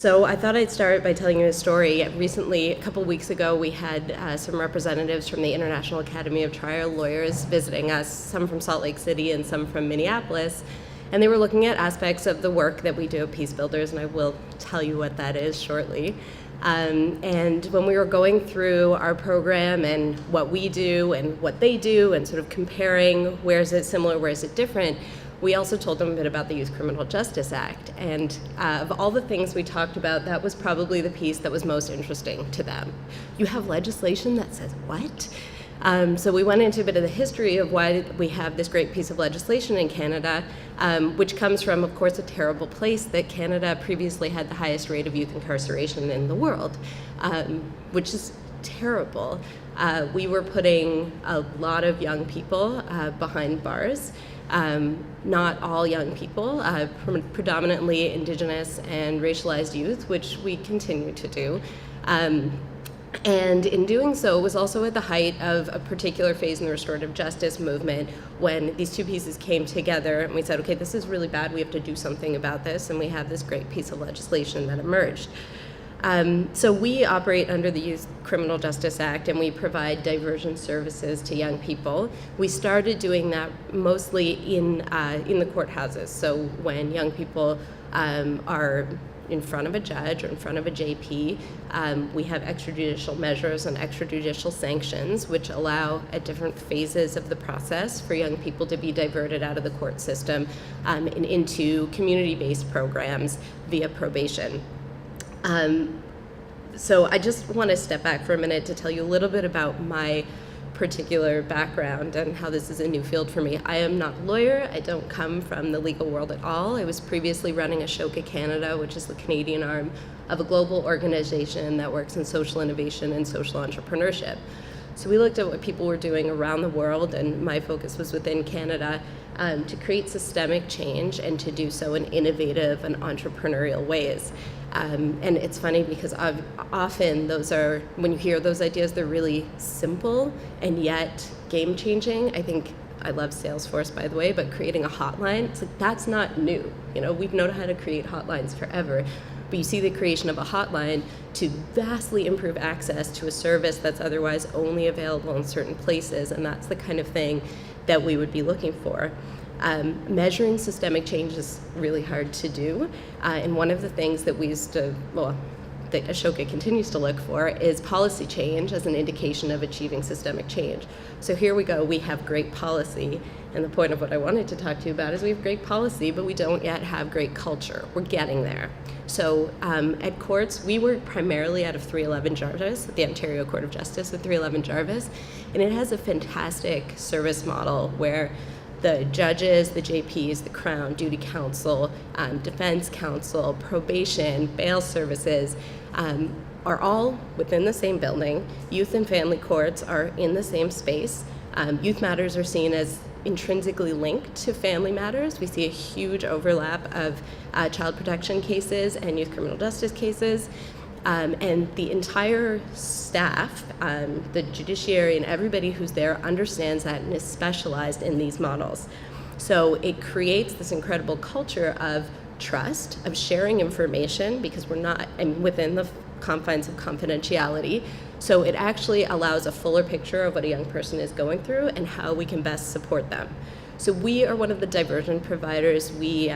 So I thought I'd start by telling you a story. Recently, a couple weeks ago, we had some representatives from the International Academy of Trial Lawyers visiting us, some from Salt Lake City and some from Minneapolis. And they were looking at aspects of the work that we do at Peacebuilders, and I will tell you what that is shortly. And when we were going through our program and what we do and what they do and sort of comparing where is it similar, where is it different, we also told them a bit about the Youth Criminal Justice Act. And of all the things we talked about, that was probably the piece that was most interesting to them. You have legislation that says what? So we went into a bit of the history of why we have this great piece of legislation in Canada, which comes from, of course, a terrible place that Canada previously had the highest rate of youth incarceration in the world, which is terrible. We were putting a lot of young people behind bars. Not all young people, predominantly Indigenous and racialized youth, which we continue to do. And in doing so, it was also at the height of a particular phase in the restorative justice movement when these two pieces came together and we said, okay, this is really bad, we have to do something about this, and we have this great piece of legislation that emerged. So we operate under the Youth Criminal Justice Act, and we provide diversion services to young people. We started doing that mostly in the courthouses. So when young people are in front of a judge or in front of a JP, we have extrajudicial measures and extrajudicial sanctions, which allow at different phases of the process for young people to be diverted out of the court system and into community-based programs via probation. So I just want to step back for a minute to tell you a little bit about my particular background and how this is a new field for me. I am not a lawyer. I don't come from the legal world at all. I was previously running Ashoka Canada, which is the Canadian arm of a global organization that works in social innovation and social entrepreneurship. So we looked at what people were doing around the world, and my focus was within Canada to create systemic change and to do so in innovative and entrepreneurial ways. And it's funny because often those are, when you hear those ideas, they're really simple and yet game-changing. I think, I love Salesforce, by the way, but creating a hotline, it's like, that's not new. You know, we've known how to create hotlines forever. But you see the creation of a hotline to vastly improve access to a service that's otherwise only available in certain places, and that's the kind of thing that we would be looking for. Measuring systemic change is really hard to do, and one of the things that we used to, that Ashoka continues to look for is policy change as an indication of achieving systemic change. So here we go, we have great policy, and the point of what I wanted to talk to you about is we have great policy, but we don't yet have great culture. We're getting there. So at courts, we work primarily out of 311 Jarvis, the Ontario Court of Justice at 311 Jarvis, and it has a fantastic service model where the judges, the JPs, the Crown, duty counsel, defense counsel, probation, bail services are all within the same building. Youth and family courts are in the same space. Youth matters are seen as intrinsically linked to family matters. We see a huge overlap of child protection cases and youth criminal justice cases. And the entire staff, the judiciary and everybody who's there understands that and is specialized in these models. So it creates this incredible culture of trust, of sharing information, because we're not within the confines of confidentiality. So it actually allows a fuller picture of what a young person is going through and how we can best support them. So we are one of the diversion providers. We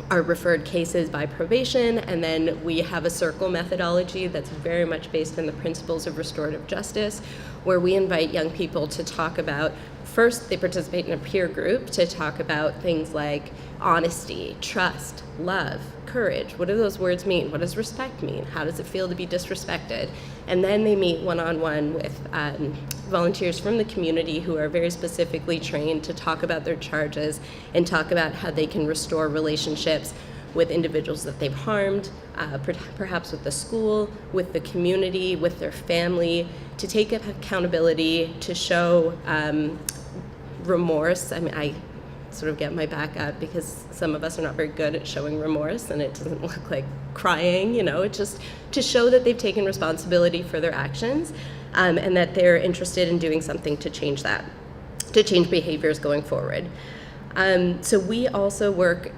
are referred cases by probation, and then we have a circle methodology that's very much based on the principles of restorative justice, where we invite young people to talk about, first they participate in a peer group to talk about things like honesty, trust, love, courage. What do those words mean? What does respect mean? How does it feel to be disrespected? And then they meet one-on-one with volunteers from the community who are very specifically trained to talk about their charges and talk about how they can restore relationships with individuals that they've harmed, perhaps with the school, with the community, with their family, to take accountability, to show remorse. I mean, I sort of get my back up because some of us are not very good at showing remorse, and it doesn't look like crying, you know, it's just to show that they've taken responsibility for their actions and that they're interested in doing something to change that, to change behaviors going forward. So we also work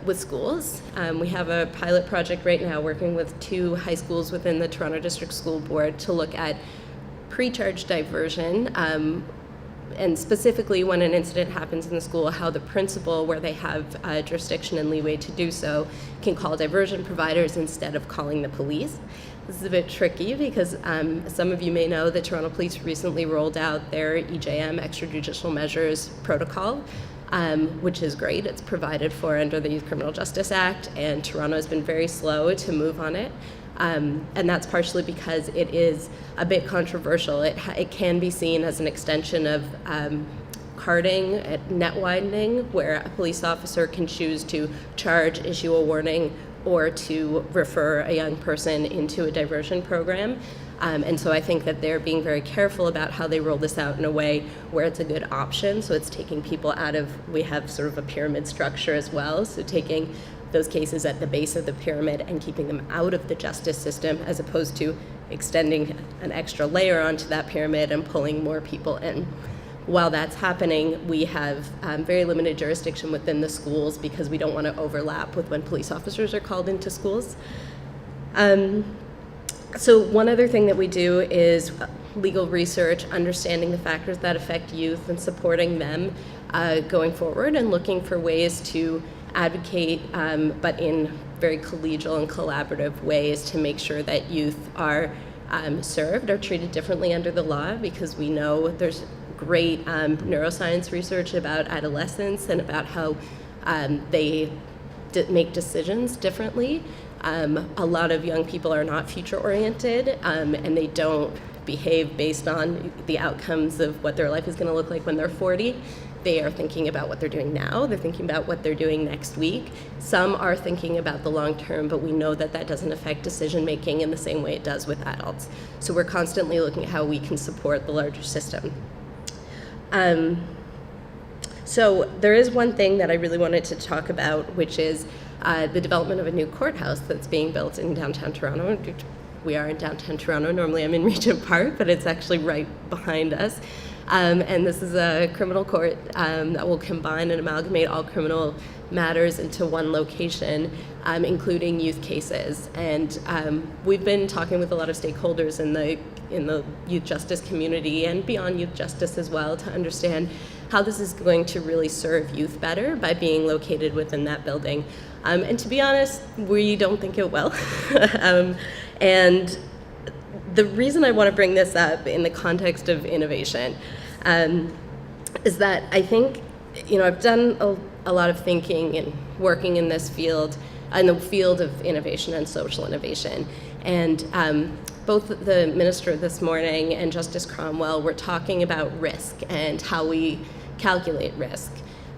with schools. We have a pilot project right now working with 2 high schools within the Toronto District School Board to look at pre-charge diversion, and specifically when an incident happens in the school, how the principal, where they have jurisdiction and leeway to do so, can call diversion providers instead of calling the police. This is a bit tricky because some of you may know that Toronto Police recently rolled out their EJM, extrajudicial measures protocol, which is great. It's provided for under the Youth Criminal Justice Act, and Toronto has been very slow to move on it. And that's partially because it is a bit controversial. It can be seen as an extension of carding, net widening, where a police officer can choose to charge, issue a warning, or to refer a young person into a diversion program. And so I think that they're being very careful about how they roll this out in a way where it's a good option. So it's taking people out of, we have sort of a pyramid structure as well, so taking those cases at the base of the pyramid and keeping them out of the justice system, as opposed to extending an extra layer onto that pyramid and pulling more people in. While that's happening, we have very limited jurisdiction within the schools because we don't want to overlap with when police officers are called into schools. So one other thing that we do is legal research, understanding the factors that affect youth and supporting them going forward, and looking for ways to advocate, but in very collegial and collaborative ways, to make sure that youth are served or treated differently under the law, because we know there's great neuroscience research about adolescents and about how they make decisions differently. A lot of young people are not future-oriented, and they don't behave based on the outcomes of what their life is going to look like when they're 40. They are thinking about what they're doing now. They're thinking about what they're doing next week. Some are thinking about the long term, but we know that that doesn't affect decision-making in the same way it does with adults. So we're constantly looking at how we can support the larger system. So there is one thing that I really wanted to talk about, which is the development of a new courthouse that's being built in downtown Toronto. We are in downtown Toronto. Normally I'm in Regent Park, but it's actually right behind us. And this is a criminal court that will combine and amalgamate all criminal matters into one location, including youth cases. And we've been talking with a lot of stakeholders in the youth justice community and beyond youth justice as well, to understand how this is going to really serve youth better by being located within that building. And to be honest, we don't think it will. And the reason I want to bring this up in the context of innovation is that I think, I've done a lot of thinking and working in this field, in the field of innovation and social innovation. And both the minister this morning and Justice Cromwell were talking about risk and how we calculate risk.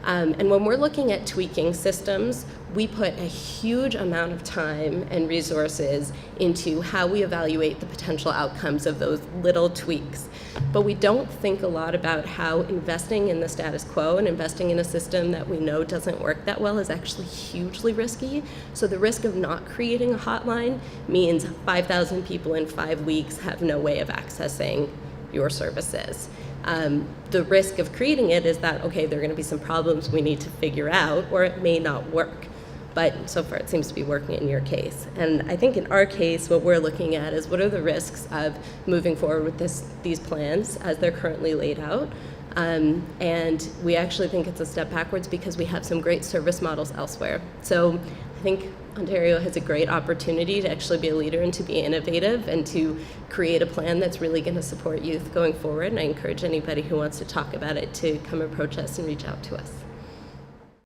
And when we're looking at tweaking systems, we put a huge amount of time and resources into how we evaluate the potential outcomes of those little tweaks. But we don't think a lot about how investing in the status quo and investing in a system that we know doesn't work that well is actually hugely risky. So the risk of not creating a hotline means 5,000 people in 5 weeks have no way of accessing your services. The risk of creating it is that, okay, there are going to be some problems we need to figure out, or it may not work. But so far it seems to be working in your case. And I think in our case, what we're looking at is what are the risks of moving forward with these plans as they're currently laid out. And we actually think it's a step backwards because we have some great service models elsewhere. So I think Ontario has a great opportunity to actually be a leader and to be innovative and to create a plan that's really going to support youth going forward. And I encourage anybody who wants to talk about it to come approach us and reach out to us.